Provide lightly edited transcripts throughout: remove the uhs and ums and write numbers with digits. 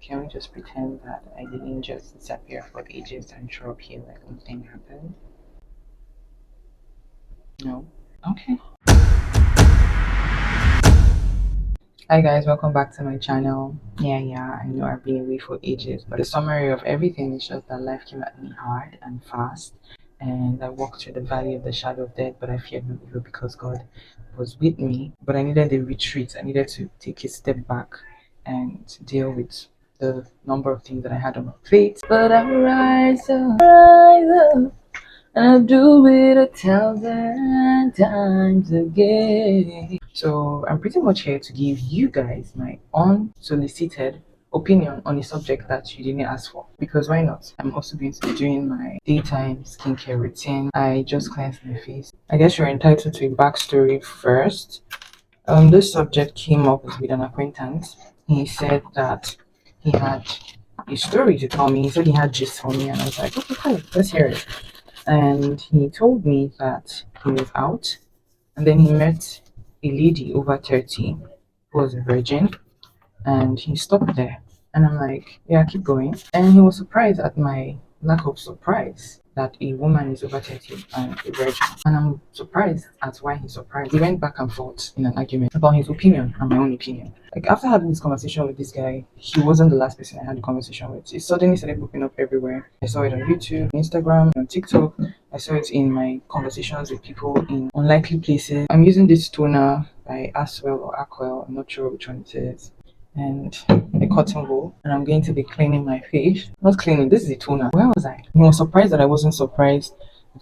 Can we just pretend that I didn't just disappear for ages and show up here like nothing happened? No? Okay. Hi guys, welcome back to my channel. Yeah, I know I've been away for ages, but the summary of everything is just that life came at me hard and fast, and I walked through the valley of the shadow of death, but I feared no evil because God was with me. But I needed a retreat. I needed to take a step back and deal with the number of things that I had on my plate. But I rise up. I'll do it 1,000 times again. So I'm pretty much here to give you guys my unsolicited opinion on a subject that you didn't ask for. Because why not? I'm also going to be doing my daytime skincare routine. I just cleansed my face. I guess you're entitled to a backstory first. This subject came up with an acquaintance. He said that he had a story to tell me. He said he had gist for me, and I was like, okay, cool, let's hear it. And he told me that he was out and then he met a lady over 30 who was a virgin, and he stopped there. And I'm like, yeah, keep going. And he was surprised at my lack of surprise that a woman is over 30 and a virgin. And I'm surprised at why he's surprised. We went back and forth in an argument about his opinion and my own opinion. Like, after having this conversation with this guy, he wasn't the last person I had the conversation with. It suddenly started popping up everywhere. I saw it on YouTube, Instagram, on TikTok. I saw it in my conversations with people in unlikely places. I'm using this toner by Aswell or Aquel. I'm not sure which one it is, and a cotton wool, and I'm going to be cleaning my face. Not cleaning, this is a toner. Where was I? He was surprised that I wasn't surprised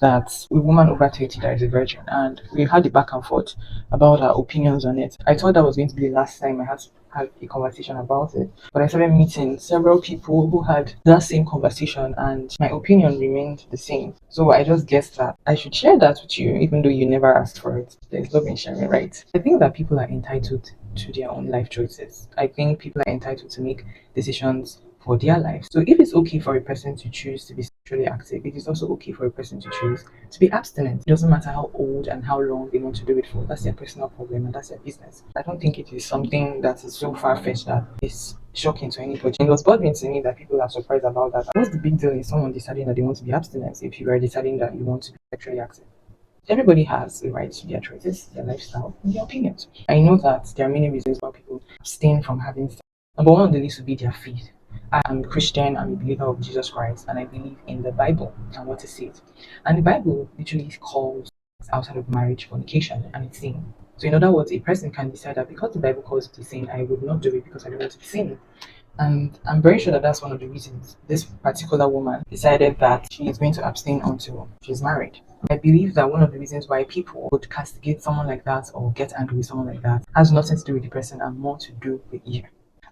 that a woman over 30 that is a virgin, and we had a back and forth about our opinions on it. I thought that was going to be the last time I had to have a conversation about it, but I started meeting several people who had that same conversation, and my opinion remained the same. So I just guessed that I should share that with you, even though you never asked for it. There's love in sharing, right? I think that people are entitled to their own life choices. I think people are entitled to make decisions for their life. So if it's okay for a person to choose to be sexually active, it is also okay for a person to choose to be abstinent. It doesn't matter how old and how long they want to do it for. That's their personal problem and that's their business. I don't think it is something that is so far fetched that is shocking to anybody. It was bothering to me that people are surprised about that. What's the big deal in someone deciding that they want to be abstinent if you are deciding that you want to be sexually active? Everybody has a right to their choices, their lifestyle, and their opinions. I know that there are many reasons why people abstain from having sex. Number one on the list would be their faith. I am a Christian, I'm a believer of Jesus Christ, and I believe in the Bible and what it says. And the Bible literally calls outside of marriage fornication and it's sin. So in other words, a person can decide that because the Bible calls it a sin, I would not do it because I don't want to be sinning. And I'm very sure that that's one of the reasons this particular woman decided that she is going to abstain until she's married. I believe that one of the reasons why people would castigate someone like that or get angry with someone like that has nothing to do with the person and more to do with you.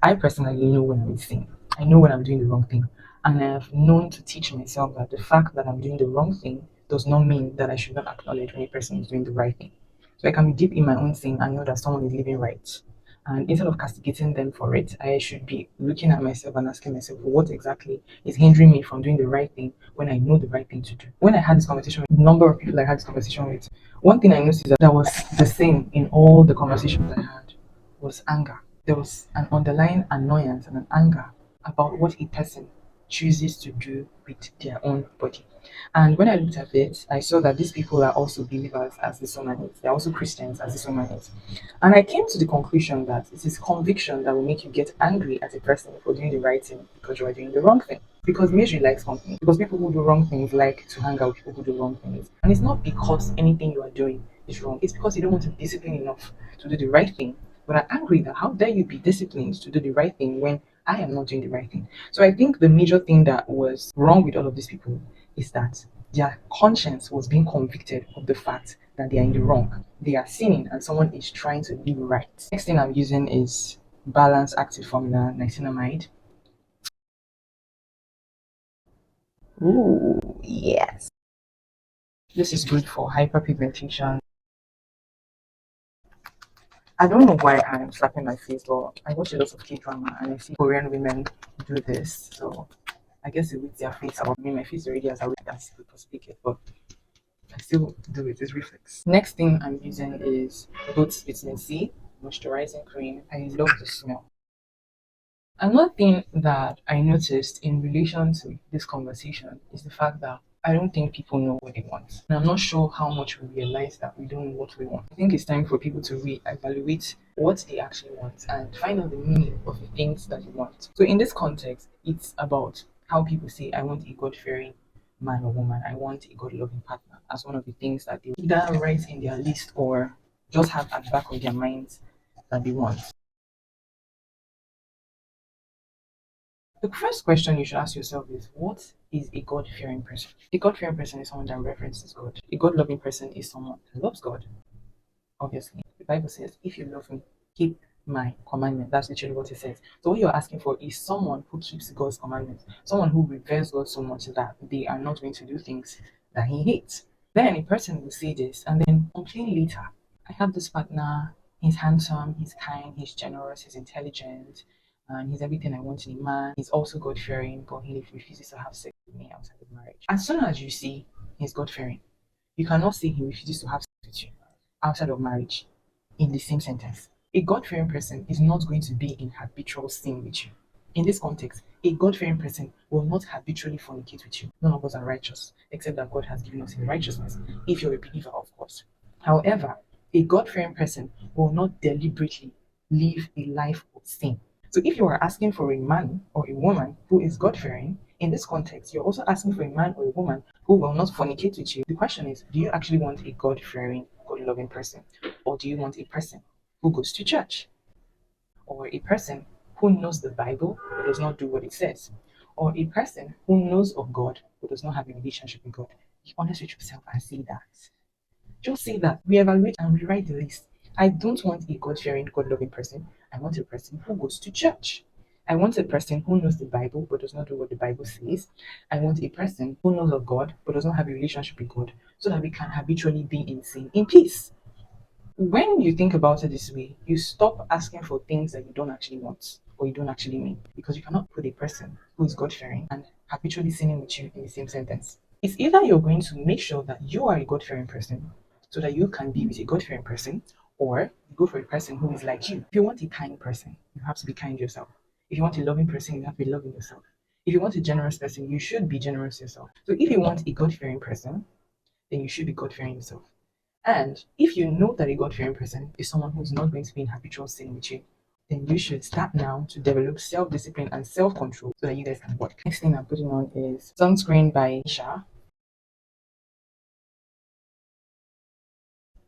I personally know when I'm sin. I know when I'm doing the wrong thing. And I have known to teach myself that the fact that I'm doing the wrong thing does not mean that I should not acknowledge when a person is doing the right thing. So I can be deep in my own sin and know that someone is living right. And instead of castigating them for it, I should be looking at myself and asking myself, what exactly is hindering me from doing the right thing when I know the right thing to do? When I had this conversation with a number of people I had this conversation with, one thing I noticed that was the same in all the conversations I had was anger. There was an underlying annoyance and an anger about what a person chooses to do with their own body. And when I looked at it, I saw that these people are also believers as this woman is. They're also Christians as this woman is. And I came to the conclusion that it is conviction that will make you get angry at a person for doing the right thing because you are doing the wrong thing. Because misery likes company. Because people who do wrong things like to hang out with people who do wrong things. And it's not because anything you are doing is wrong. It's because you don't want to be disciplined enough to do the right thing. But I'm angry that how dare you be disciplined to do the right thing when I am not doing the right thing. So I think the major thing that was wrong with all of these people is that their conscience was being convicted of the fact that they are in the wrong. They are sinning and someone is trying to live right. Next thing I'm using is Balance Active Formula Niacinamide. Ooh, yes. This is good for hyperpigmentation. I don't know why I'm slapping my face, but I watch a lot of K-drama and I see Korean women do this. So I guess it with their face out. I mean, my face already has a as people speak it, but I still do it. It's reflex. Next thing I'm using is Boots Vitamin C Moisturizing Cream. I love the smell. Another thing that I noticed in relation to this conversation is the fact that I don't think people know what they want. And I'm not sure how much we realize that we don't know what we want. I think it's time for people to reevaluate what they actually want and find out the meaning of the things that they want. So in this context, it's about how people say, I want a God fearing man or woman, I want a God loving partner as one of the things that they either write in their list or just have at the back of their minds that they want. The first question you should ask yourself is, what is a God fearing person? A God fearing person is someone that reverences God. A God loving person is someone that loves God, obviously. The Bible says, if you love me, keep my commandment. That's literally what it says. So, what you're asking for is someone who keeps God's commandments, someone who reveres God so much that they are not going to do things that he hates. Then a person will say this and then complain later. I have this partner, he's handsome, he's kind, he's generous, he's intelligent, and he's everything I want in a man. He's also God fearing, but he refuses to have sex with me outside of marriage. As soon as you see he's God fearing, you cannot say he refuses to have sex with you outside of marriage in the same sentence. A God fearing person is not going to be in habitual sin with you. In this context, a God fearing person will not habitually fornicate with you. None of us are righteous, except that God has given us his righteousness, if you're a believer, of course. However, a God fearing person will not deliberately live a life of sin. So if you are asking for a man or a woman who is God fearing, in this context, you're also asking for a man or a woman who will not fornicate with you. The question is, do you actually want a God fearing, God loving person? Or do you want a person who goes to church? Or a person who knows the Bible but does not do what it says? Or a person who knows of God but does not have a relationship with God? Be honest with yourself and say that. Just say that. Reevaluate and rewrite the list. I don't want a God fearing, God loving person. I want a person who goes to church. I want a person who knows the Bible but does not do what the Bible says. I want a person who knows of God but does not have a relationship with God so that we can habitually be in sin in peace. When you think about it this way, you stop asking for things that you don't actually want or you don't actually need because you cannot put a person who is God fearing and habitually sinning with you in the same sentence. It's either you're going to make sure that you are a God fearing person so that you can be with a God fearing person, or you go for a person who is like you. If you want a kind person, you have to be kind yourself. If you want a loving person, you have to be loving yourself. If you want a generous person, you should be generous yourself. So if you want a God fearing person, then you should be God fearing yourself. And if you know that a God fearing person is someone who's not going to be in habitual sin with you, then you should start now to develop self discipline and self control so that you guys can work. Next thing I'm putting on is sunscreen by Sha.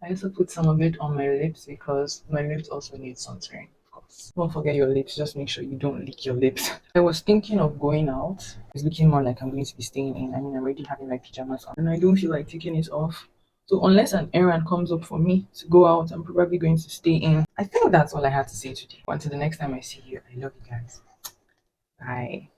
I also put some of it on my lips because my lips also need sunscreen, of course. Don't forget your lips, just make sure you don't lick your lips. I was thinking of going out. It's looking more like I'm going to be staying in. I mean, I'm already having my pajamas on and I don't feel like taking it off. So unless an errand comes up for me to go out, I'm probably going to stay in. I think that's all I had to say today. Until the next time I see you, I love you guys. Bye.